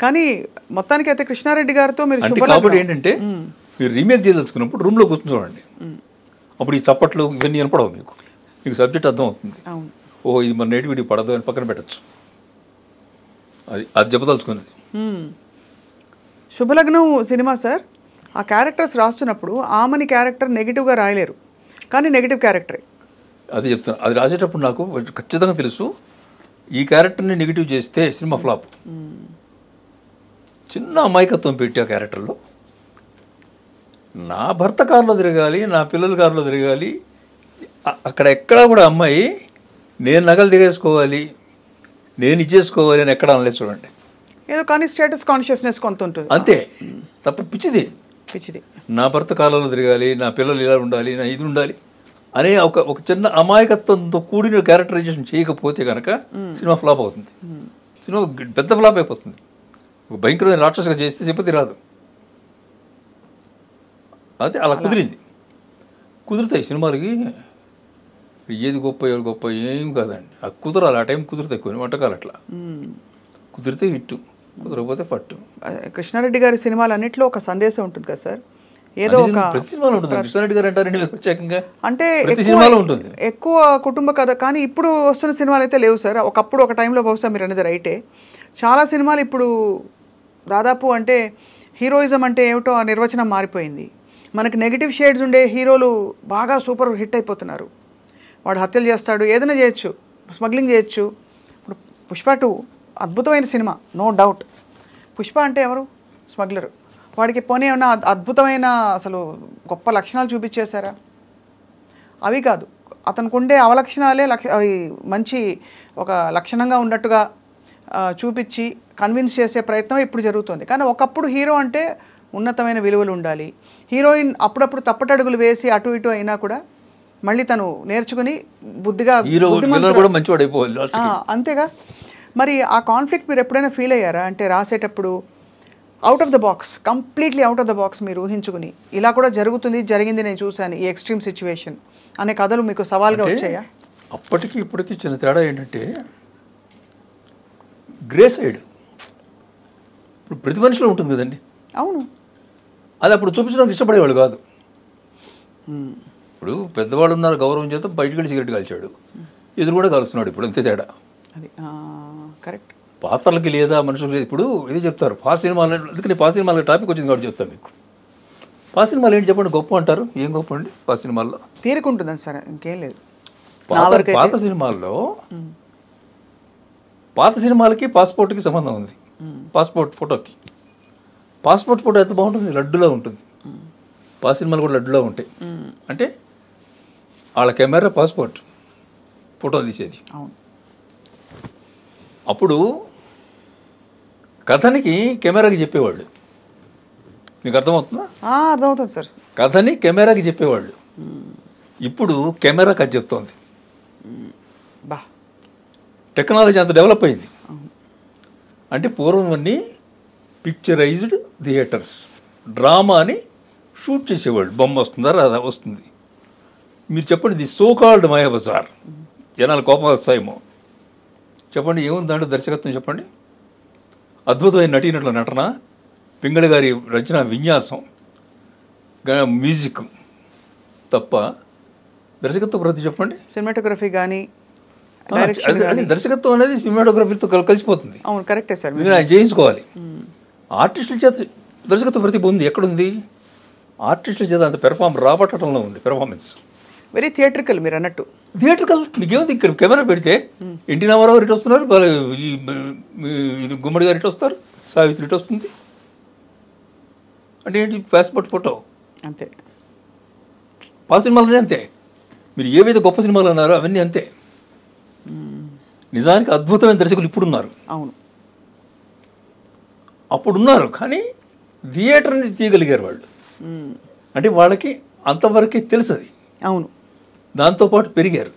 కానీ మొత్తానికి అయితే కృష్ణారెడ్డి గారితో మీరు కాబట్టి ఏంటంటే మీరు రీమేక్ చేయదలుచుకున్నప్పుడు రూమ్లో కూర్చొని చూడండి. అప్పుడు ఈ చప్పట్లు ఇవన్నీ వినపడవు, మీకు సబ్జెక్ట్ అర్థం అవుతుంది. ఓహో ఇది మన నేటివిటీ పడదు అని పక్కన పెట్టచ్చు. అది చెప్పదలుచుకున్నది. శుభలగ్నం సినిమా సార్, ఆ క్యారెక్టర్స్ రాస్తున్నప్పుడు ఆమెని క్యారెక్టర్ నెగిటివ్గా రాయలేరు, కానీ నెగిటివ్ క్యారెక్టరే. అది చెప్తాను. అది రాసేటప్పుడు నాకు ఖచ్చితంగా తెలుసు, ఈ క్యారెక్టర్ని నెగిటివ్ చేస్తే సినిమా ఫ్లాప్. చిన్న అమాయకత్వం పెట్టి ఆ క్యారెక్టర్లో నా భర్త కారులో తిరగాలి, నా పిల్లల కారులో తిరగాలి, అక్కడ ఎక్కడా కూడా అమ్మాయి నేను నగలు దిగేసుకోవాలి, నేను ఇచ్చేసుకోవాలి అని ఎక్కడ అనలేదు. చూడండి, ఏదో కానీ స్టేటస్ కాన్షియస్నెస్ కొంత ఉంటుంది అంతే తప్ప పిచ్చిది. నా భర్త కాలంలో తిరగాలి, నా పిల్లలు ఇలా ఉండాలి, నా ఇది ఉండాలి అనే ఒక చిన్న అమాయకత్వంతో కూడిన క్యారెక్టరైజేషన్ చేయకపోతే కనుక సినిమా ఫ్లాప్ అవుతుంది. సినిమా పెద్ద ఫ్లాప్ అయిపోతుంది. ఒక భయంకరమైన రాక్షసుగా చేస్తే సింపతి రాదు. అదే అలా కుదిరింది. కుదురుతాయి సినిమాలకి, ఏది గొప్ప ఎవరు గొప్ప ఏం కాదండి. ఆ కుదరాలి, ఆ టైం కుదురుతాయి కొన్ని వంటకాలు. అట్లా కుదిరితే ఇట్టు, కుదరకపోతే పట్టు. కృష్ణారెడ్డి గారి సినిమాలు అన్నింటిలో ఒక సందేశం ఉంటుంది కదా సార్, ఏదో ఒక ప్రతి సినిమాలో ఉంటుంది. కృష్ణారెడ్డి గారు అంటారండి ప్రత్యేకంగా అంటే ప్రతి సినిమాలో ఉంటుంది. ఎక్కువ కుటుంబ కథ. కానీ ఇప్పుడు వస్తున్న సినిమాలు అయితే లేవు సార్. ఒకప్పుడు ఒక టైంలో బహుశా మీరు అనేది రైటే, చాలా సినిమాలు ఇప్పుడు దాదాపు అంటే హీరోయిజం అంటే ఏమిటో ఆ నిర్వచనం మారిపోయింది. మనకి నెగిటివ్ షేడ్స్ ఉండే హీరోలు బాగా సూపర్ హిట్ అయిపోతున్నారు. వాడు హత్యలు చేస్తాడు, ఏదైనా చేయొచ్చు, స్మగ్లింగ్ చేయొచ్చు. ఇప్పుడు పుష్ప 2 అద్భుతమైన సినిమా, నో డౌట్. పుష్ప అంటే ఎవరు? స్మగ్లరు. వాడికి పోనీ ఏమన్నా అద్భుతమైన అసలు గొప్ప లక్షణాలు చూపించేశారా? అవి కాదు, అతనికి ఉండే అవలక్షణాలే అవి మంచి ఒక లక్షణంగా ఉన్నట్టుగా చూపించి కన్విన్స్ చేసే ప్రయత్నం ఇప్పుడు జరుగుతుంది. కానీ ఒకప్పుడు హీరో అంటే ఉన్నతమైన విలువలు ఉండాలి. హీరోయిన్ అప్పుడప్పుడు తప్పటడుగులు వేసి అటు ఇటు అయినా కూడా మళ్ళీ తను నేర్చుకుని బుద్ధిగా అంతేగా. మరి ఆ కాన్ఫ్లిక్ట్ మీరు ఎప్పుడైనా ఫీల్ అయ్యారా? అంటే రాసేటప్పుడు out of the box, completely out of the box మీరు ఊహించుకుని ఇలా కూడా జరుగుతుంది, జరిగింది, నేను చూశాను ఈ ఎక్స్ట్రీమ్ సిచ్యువేషన్ అనే కథలు మీకు సవాల్గా వచ్చాయా? అప్పటికి ఇప్పటికి చిన్న తేడా ఏంటంటే గ్రే సైడ్ ఇప్పుడు ప్రతి మనిషిలో ఉంటుంది కదండి. అవును, అది అప్పుడు చూపించడానికి ఇష్టపడేవాళ్ళు కాదు. ఇప్పుడు పెద్దవాళ్ళు ఉన్నారు, గౌరవం చేత బయటకు వెళ్ళి సిగరెట్ కాల్చాడు, ఎదురు కూడా కాలుస్తున్నాడు. ఇప్పుడు అంతే తేడా. అది కరెక్ట్. పాత్రలకి లేదా మనుషులకి లేదు. ఇప్పుడు ఇది చెప్తారు పా సినిమాలు, అందుకని పా సినిమాలకి టాపిక్ వచ్చింది కాబట్టి చెప్తాను మీకు. పా సినిమాలు ఏంటి చెప్పండి, గొప్ప అంటారు. ఏం గొప్ప అండి పా సినిమాల్లో? తీరుకుంటుందని సరే, ఇంకేం లేదు. పాత సినిమాల్లో పాత సినిమాలకి పాస్పోర్ట్కి సంబంధం ఉంది. పాస్పోర్ట్ ఫోటోకి, పాస్పోర్ట్ ఫోటో ఎంత బాగుంటుంది, లడ్డులో ఉంటుంది. పాత సినిమాలు కూడా లడ్డులో ఉంటాయి. అంటే వాళ్ళ కెమెరా పాస్పోర్ట్ ఫోటో తీసేది. అప్పుడు కథనికి కెమెరాకి చెప్పేవాళ్ళు. మీకు అర్థమవుతుందా? అర్థమవుతుంది సార్. కథని కెమెరాకి చెప్పేవాళ్ళు. ఇప్పుడు కెమెరా కథ చెప్తోంది. టెక్నాలజీ అంత డెవలప్ అయింది. అంటే పూర్వం అన్నీ పిక్చరైజ్డ్ థియేటర్స్, డ్రామాని షూట్ చేసేవాళ్ళు. బొమ్మ వస్తుందా రాదా? వస్తుంది. మీరు చెప్పండి, ది సో కాల్డ్ మాయాబజార్, జనాలు కోపం వస్తాయేమో. చెప్పండి ఏముంది దాంట్లో దర్శకత్వం? చెప్పండి. అద్భుతమైన నటీనటుల నటన, పింగళి గారి రచన, విన్యాసం, మ్యూజిక్ తప్ప దర్శకత్వం ప్రతి చెప్పండి. సినిమాటోగ్రఫీ కానీ దర్శకత్వం అనేది సినిమాటోగ్రఫీతో కలిసిపోతుంది. అవును, కరెక్టే సార్. మీరు ఆయన చేయించుకోవాలి. ఆర్టిస్టుల చేత దర్శకత్వ ప్రతిభ ఉంది. ఎక్కడుంది? ఆర్టిస్టుల చేత అంత రాబట్టడంలో ఉంది. Performance very theatrical. మీరు అన్నట్టు థియేట్రికల్. మీకేముంది, ఇక్కడ కెమెరా పెడితే ఎన్టీ రామారావు ఇటు వస్తున్నారు, గుమ్మడి గారు ఇటు వస్తారు, సావిత్రి ఇటు వస్తుంది. అంటే ఏంటి? పాస్పోర్ట్ ఫోటో అంతే. పాత సినిమాలనే అంతే. మీరు ఏవైతే గొప్ప సినిమాలు అన్నారో అవన్నీ అంతే. నిజానికి అద్భుతమైన దర్శకులు ఇప్పుడున్నారు. అవును, అప్పుడున్నారు. కానీ థియేటర్ని తీయగలిగారు వాళ్ళు. అంటే వాళ్ళకి అంతవరకే తెలుసది. అవును, దాంతోపాటు పెరిగారు.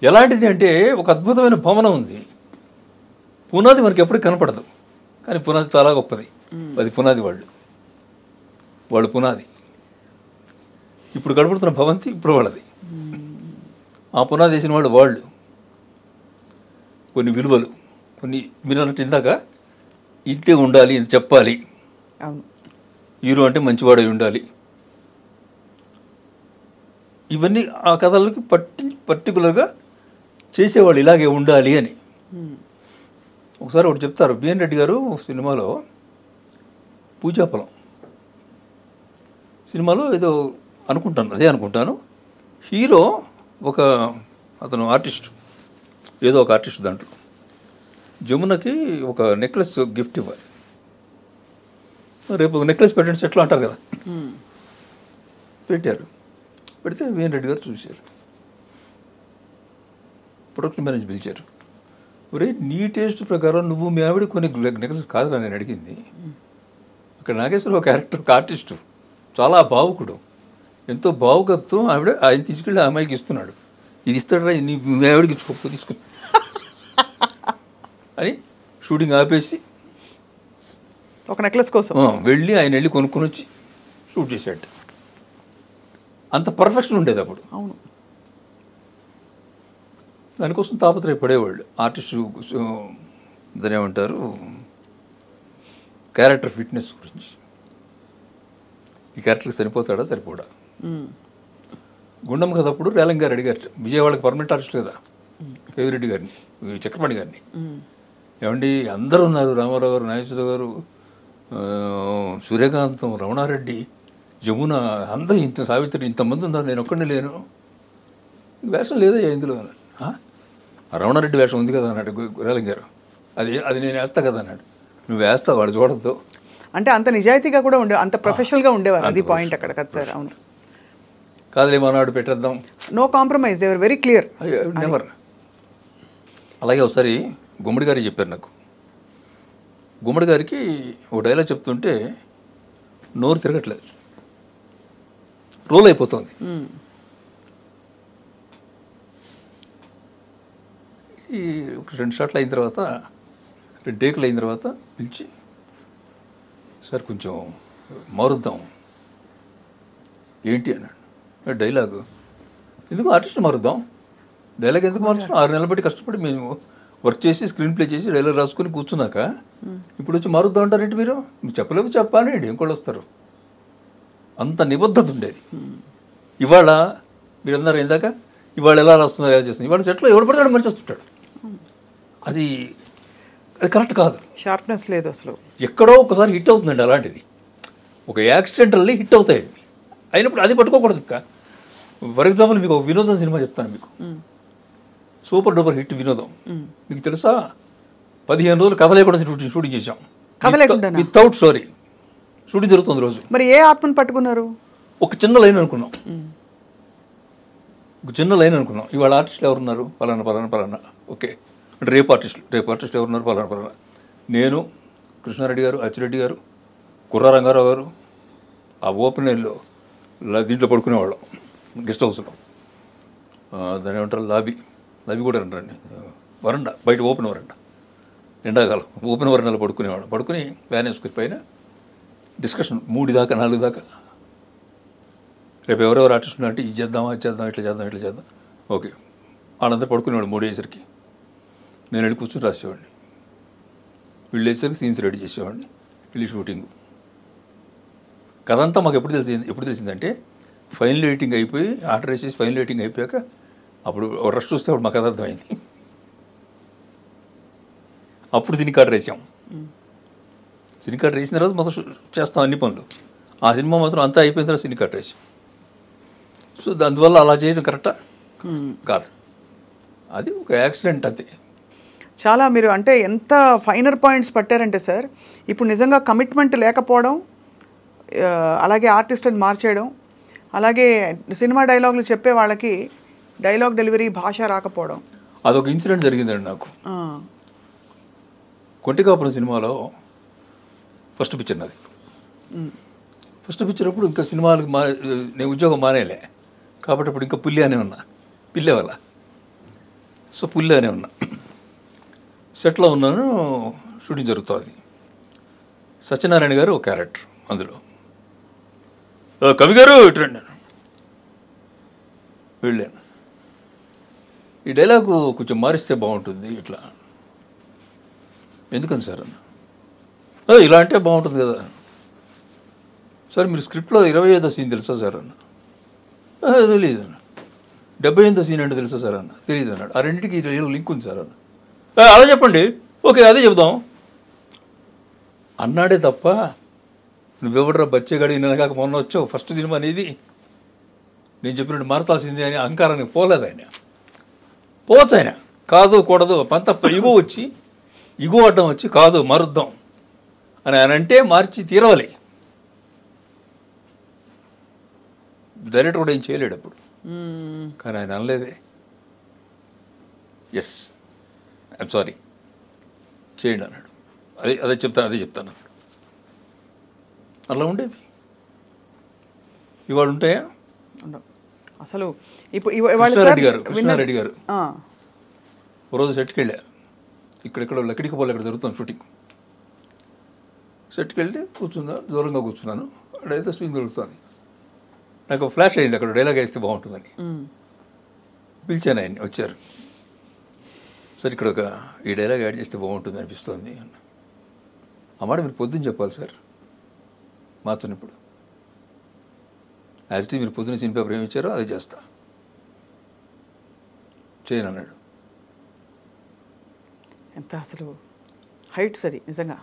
ఎలాంటిది అంటే ఒక అద్భుతమైన భవనం ఉంది, పునాది మనకి ఎప్పుడు కనపడదు, కానీ పునాది చాలా గొప్పది. అది పునాది వాళ్ళు పునాది. ఇప్పుడు కనపడుతున్న భవంతి ఇప్పుడు వాళ్ళది. ఆ పునాది వేసిన వాళ్ళు కొన్ని విలువలు, కొన్ని మీరు అన్నట్టు ఇందాక ఇంతే ఉండాలి, ఇది చెప్పాలి, అవును. హీరో అంటే మంచివాడై ఉండాలి, ఇవన్నీ ఆ కథలకి పర్టికులర్గా చేసేవాళ్ళు ఇలాగే ఉండాలి అని. ఒకసారి ఒకటి చెప్తారు, బిఎన్ రెడ్డి గారు సినిమాలో పూజాపలం సినిమాలో ఏదో అనుకుంటాను హీరో అతను ఆర్టిస్ట్, ఏదో ఒక ఆర్టిస్ట్, దాంట్లో జమునకి ఒక నెక్లెస్ గిఫ్ట్ ఇవ్వాలి. రేపు నెక్లెస్ పెట్టండి సెట్లో అంటారు కదా. పెట్టారు. పెడితే బిఎన్ రెడ్డి గారు చూశారు, ప్రొడక్షన్ మేనేజర్ పిలిచారు. ఒరే, నీ టేస్ట్ ప్రకారం నువ్వు మీ ఆవిడ కొన్ని నెక్లెస్ కాదురా నేను అడిగింది. అక్కడ నాగేశ్వరరావు క్యారెక్టర్ ఒక ఆర్టిస్టు, చాలా భావుకుడు, ఎంతో భావుకత్వం. ఆయన తీసుకెళ్ళి ఆ అమ్మాయికి ఇస్తున్నాడు. ఇది ఇస్తాడరా, నీ మీ ఆవిడకి తీసుకుని అని షూటింగ్ ఆపేసి ఒక నెక్లెస్ కోసం ఆయన వెళ్ళి కొనుక్కొని వచ్చి షూట్ చేశాడు. అంత పర్ఫెక్షన్ ఉండేది అప్పుడు. అవును. దానికోసం తాపత్రయపడేవాళ్ళు ఆర్టిస్టు. దాని ఏమంటారు, క్యారెక్టర్ ఫిట్నెస్ గురించి. ఈ క్యారెక్టర్కి సరిపోతాడా సరిపోడా. గుండమ్మ కథ అప్పుడు రేలంగ్ గారు అడిగారు, విజయవాడకి పర్మనెంట్ ఆర్టిస్ట్ కదా, కేవిరెడ్డి గారిని, చక్రపాణి గారిని, ఏమండి అందరూ ఉన్నారు, రామారావు గారు, నాగేశ్వరరావు గారు, సూర్యకాంతం, రమణారెడ్డి, జమున, అందరూ ఇంత సావిత్రి, ఇంతమంది ఉన్నారు, నేను ఒక్కడిని లేను, వేషం లేదయ్యా ఇందులో అన్నాడు. రమణారెడ్డి వేషం ఉంది కదా అన్నాడు రేలంగ్ గారు. అది నేను వేస్తా కదా అన్నాడు. నువ్వు వేస్తావు, వాడు చూడద్దు అంటే. అంత నిజాయితీగా కూడా అంత ప్రొఫెషనల్గా ఉండేవారు. అది పాయింట్ అక్కడ కదా సార్. అవును. కాదులేమన్నాడు, పెట్టేద్దాం, no compromise, they were very clear, never. అలాగే ఒకసారి గుమ్మడి గారికి చెప్పారు నాకు. గుమ్మడి గారికి ఒక డైలాగ్ చెప్తుంటే నోరు తిరగట్లేదు, రోల్ అయిపోతుంది. ఈ 2 షాట్లు అయిన తర్వాత, 2 టేకులు అయిన తర్వాత పిలిచి, సార్ కొంచెం మారుద్దాం. ఏంటి అన్నాడు. డైలాగు. ఎందుకు ఆర్టిస్ట్ మారుద్దాం, డైలాగ్ ఎందుకు మార్చుకున్నాం, 6 నెలలు బట్టి కష్టపడి మేము వర్క్ చేసి స్క్రీన్ ప్లే చేసి డైలాగ్ రాసుకొని కూర్చున్నాక ఇప్పుడు వచ్చి మారుద్దాం అంటారేంటి మీరు చెప్పలేవు, చెప్పాలి ఇంకోళ్ళు వస్తారు. అంత నిబద్ధత ఉండేది. ఇవాళ మీరు అన్నారు ఇందాక, ఇవాళ ఎలా రాస్తున్నారు, ఎలా చేస్తున్నారు, ఇవాళ సెట్లో ఎవడు పడతాడు మంచి వస్తుంటాడు. అది కరెక్ట్ కాదు, షార్ప్నెస్ లేదు అసలు. ఎక్కడో ఒకసారి హిట్ అవుతుందండి అలాంటిది, ఒక యాక్సిడెంటల్లీ హిట్ అవుతాయి. అయినప్పుడు అది పట్టుకోకూడదు. ఇంకా ఫర్ ఎగ్జాంపుల్ మీకు ఒక వినోదం సినిమా చెప్తాను మీకు, సూపర్ డూపర్ హిట్ వినోదం. మీకు తెలుసా, 15 రోజులు కథ లేకుండా షూటింగ్ చేశాం, వితౌట్ స్టోరీ షూటింగ్ జరుగుతుంది రోజు. మరి ఏ ఆత్మను పట్టుకున్నారు? ఒక చిన్న లైన్ అనుకున్నాం, ఇవాళ ఆర్టిస్టులు ఎవరున్నారు, పలానా. ఓకే, అంటే రేపు ఆర్టిస్టులు ఎవరున్నారు, పలానా. నేను, కృష్ణారెడ్డి గారు, అచ్చిరెడ్డి గారు, కుర్రా రంగారావు గారు, ఆ ఓపెనర్లో దీంట్లో పడుకునేవాళ్ళం, గెస్ట్ హౌస్లో. దాని ఏమంటారు, లాబీ కూడా అంటారండి, వరండా, బయట ఓపెన్ వరండా, ఎండాకాలం ఓపెన్ వరండాలో పడుకునేవాళ్ళం. పడుకుని వ్యాన్ వేసుకుని పైన డిస్కషన్ 3 దాకా 4 దాకా. రేపు ఎవరెవరు ఆర్టిస్టులు అంటే ఇది చేద్దాం, అది చేద్దాం, ఇట్లా చేద్దాం. ఓకే, వాళ్ళందరూ పడుకునేవాడు. 3 అయ్యేసరికి నేను వెళ్ళి కూర్చొని రాసేవాడిని, వీళ్ళు వేసరికి సీన్స్ రెడీ చేసేవాడిని, వెళ్ళి షూటింగ్. కథ అంతా మాకు ఎప్పుడు తెలిసిందంటే ఫైనల్ ఎడిటింగ్ అయిపోయి, ఆర్డర్ వేసేసి ఫైనల్ ఎడిటింగ్ అయిపోయాక అప్పుడు రష్ చూస్తే అప్పుడు మాకు కథ అర్థమైంది. అప్పుడు సినీ కార్డు వేసాం. సినీ కార్డు వేసిన తర్వాత మొత్తం చేస్తాం అన్ని పనులు. ఆ సినిమా మాత్రం అంతా అయిపోయిన తర్వాత సినీ కార్డు వేసాం. సో అందువల్ల అలా చేయడం కరెక్టా కాదు, అది ఒక యాక్సిడెంట్ అంతే. చాలా మీరు అంటే ఎంత ఫైనర్ పాయింట్స్ పట్టారంటే సార్, ఇప్పుడు నిజంగా కమిట్మెంట్ లేకపోవడం, అలాగే ఆర్టిస్ట్ని మార్చేయడం, అలాగే సినిమా డైలాగులు చెప్పే వాళ్ళకి డైలాగ్ డెలివరీ భాష రాకపోవడం. అదొక ఇన్సిడెంట్ జరిగిందండి నాకు. కొంటికాపురం సినిమాలో ఫస్ట్ పిక్చర్ నాది. ఫస్ట్ పిక్చర్ అప్పుడు ఇంకా సినిమాలకు నేను ఉద్యోగం మానేలే కాబట్టి అప్పుడు ఇంకా పుల్లి అనే ఉన్నా, పిల్లే వల్ల. సో పుల్లి అనే ఉన్నా, సెట్లో ఉన్నాను, షూటింగ్ జరుగుతుంది. సత్యనారాయణ గారు ఒక క్యారెక్టర్ అందులో, కవి గారు ఇటు వెళ్ళాను, ఈ డైలాగు కొంచెం మారిస్తే బాగుంటుంది ఇట్లా. ఎందుకని సార్ అన్న, ఇలా అంటే బాగుంటుంది కదా సార్. మీరు స్క్రిప్ట్లో 25వ సీన్ తెలుసా సార్ అన్న. తెలియదు అన్న. 78వ సీన్ అంటే తెలుసా సార్ అన్న. తెలియదు అన్నాడు. ఆ రెండింటికి లింక్ ఉంది సార్ అన్న. అలా చెప్పండి, ఓకే అదే చెప్దాం అన్నాడే తప్ప నువ్వెవడరా బచ్చేగాడి నిన్న కాక మొన్న వచ్చావు ఫస్ట్ సినిమా అనేది నేను చెప్పినట్టు మార్చాల్సిందే అని అహంకారానికి పోలేదు ఆయన. పోవచ్చు ఆయన, కాదు కూడదు పంత ఇగో వచ్చి ఇగో అడ్డం వచ్చి కాదు మారుద్దాం అని ఆయన అంటే మార్చి తీరవాలి. డైరెక్టర్ కూడా ఏం చేయలేడు అప్పుడు. కానీ ఆయన అనలేదే, ఎస్ ఐఎమ్ సారీ చేయండి అన్నాడు. అదే చెప్తాను అన్నాడు. అలా ఉండేవి. ఇవాళ ఉంటాయా? అసలు కృష్ణారెడ్డి గారు ఓ రోజు సెట్కి వెళ్ళా. ఇక్కడెక్కడ లక్కడికి పోలే, ఇక్కడ జరుగుతుంది షూటింగ్. సెట్కి వెళ్ళి దూరంగా కూర్చున్నాను. అక్కడైతే స్వింగ్ దొరుకుతుంది. నాకు ఫ్లాష్ అయింది, అక్కడ డైలాగ్ వేస్తే బాగుంటుందని. పిలిచాను ఆయన్ని, వచ్చారు. సార్ ఇక్కడ ఈ డైలాగ్ యాడ్ చేస్తే బాగుంటుంది అనిపిస్తుంది అన్న. ఆ మాట మీరు పొద్దున్న చెప్పాలి సార్, మార్చను ఇప్పుడు. యాజ్ మీరు పొద్దున్న సినిమా పేపర్ ఏమి ఇచ్చారో అది చేస్తా, చేయను అన్నాడు. ఎంత అసలు హైట్ సరి నిజంగా.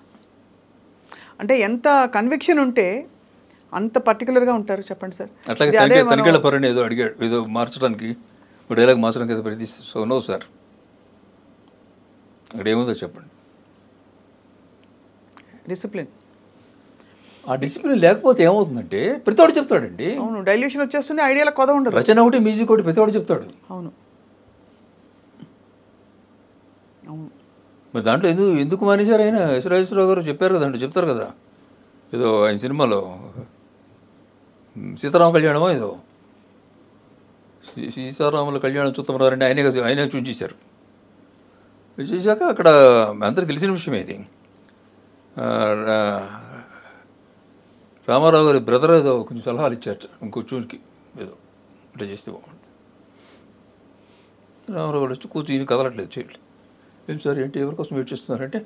అంటే ఎంత కన్విక్షన్ ఉంటే అంత పర్టికులర్గా ఉంటారు చెప్పండి సార్. అట్లాగే తనిఖీల పరని ఏదో అడిగాడు, ఏదో మార్చడానికి డైలాగ్ మార్చడానికి ఏదో ప్రతి సో నో సార్, అక్కడ ఏముందో చెప్పండి. డిసిప్లిన్. ఆ డిసిప్లిన్ లేకపోతే ఏమవుతుందంటే ప్రతివాడు చెప్తాడండి. అవును, డైల్యూషన్ వచ్చేస్తుంది, ఐడియాల కొద ఉండదు. రచన ఒకటి, మ్యూజిక్ ఒకటి, ప్రతివాడు చెప్తాడు. అవును అవును. మరి దాంట్లో ఎందుకు మానేశారు ఆయన? యశ్వరాజేశ్వరరావు గారు చెప్పారు కదా, అంటే చెప్తారు కదా, ఏదో ఆయన సినిమాలో సీతారామ కళ్యాణమో ఏదో సీతారాముల కళ్యాణం చూస్తామన్నారంటే ఆయనే చూపించేశారు. చూసాక అక్కడ అందరికి తెలిసిన విషయమే ఇది. రామారావు గారి బ్రదర్ ఏదో కొంచెం సలహాలు ఇచ్చారు కూర్చోనికి, ఏదో ఇట్లా చేస్తే బాగుంటుంది. రామారావు గారు వచ్చి కూర్చొని కదలట్లేదు, చేయట్లేదు. ఏం సార్ ఏంటి ఎవరి కోసం వెయిట్ చేస్తున్నారంటే,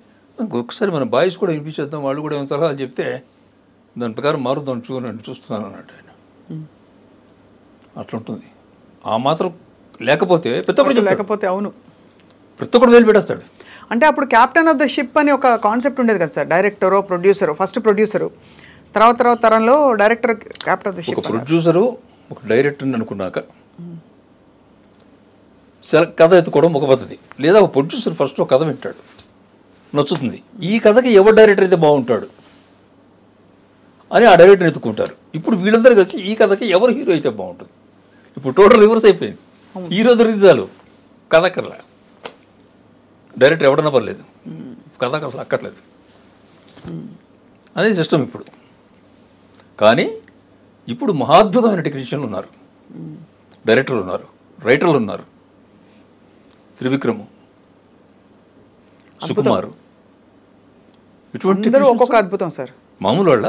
ఒకసారి మన బాయ్స్ కూడా వినిపించేద్దాం, వాళ్ళు కూడా ఏమైనా సలహాలు చెప్తే దాని ప్రకారం మారుద్దాం చూస్తున్నాను అన్నట్టు ఆయన. అట్లుంటుంది. ఆ మాత్రం లేకపోతే ప్రతి ఒక్కరు లేకపోతే అవును ప్రతి ఒక్కరు వేలు పెట్టేస్తాడు. అంటే అప్పుడు క్యాప్టెన్ ఆఫ్ ద షిప్ అని ఒక కాన్సెప్ట్ ఉండేది కదా సార్. డైరెక్టరో ప్రొడ్యూసరో, ఫస్ట్ ప్రొడ్యూసరు, తర్వాత తరంలో director captain of the ship. ఒక ప్రొడ్యూసరు ఒక డైరెక్టర్ని అనుకున్నాక కథ ఎత్తుకోవడం ఒక పద్ధతి. లేదా ఒక ప్రొడ్యూసర్ ఫస్ట్ ఒక కథ వింటాడు, నచ్చుతుంది, ఈ కథకి ఎవరు డైరెక్టర్ అయితే బాగుంటాడు అని ఆ డైరెక్టర్ని ఎత్తుకుంటారు. ఇప్పుడు వీళ్ళందరూ కలిసి ఈ కథకి ఎవరు హీరో అయితే బాగుంటుంది. ఇప్పుడు టోటల్ రివర్స్ అయిపోయింది. హీరో దొరికి చాలు, కథ అక్కర్లే, డైరెక్టర్ ఎవడన్నా పర్లేదు, కథకు అసలు అక్కర్లేదు అనేది సిస్టమ్ ఇప్పుడు. కానీ ఇప్పుడు మహాద్భుతమైన టెక్నీషియన్లు ఉన్నారు, డైరెక్టర్లు ఉన్నారు, రైటర్లు ఉన్నారు. త్రివిక్రము, సుకుమారు, ఇటువంటి ఒక్కొక్క అద్భుతం సార్. మామూలు వాళ్ళ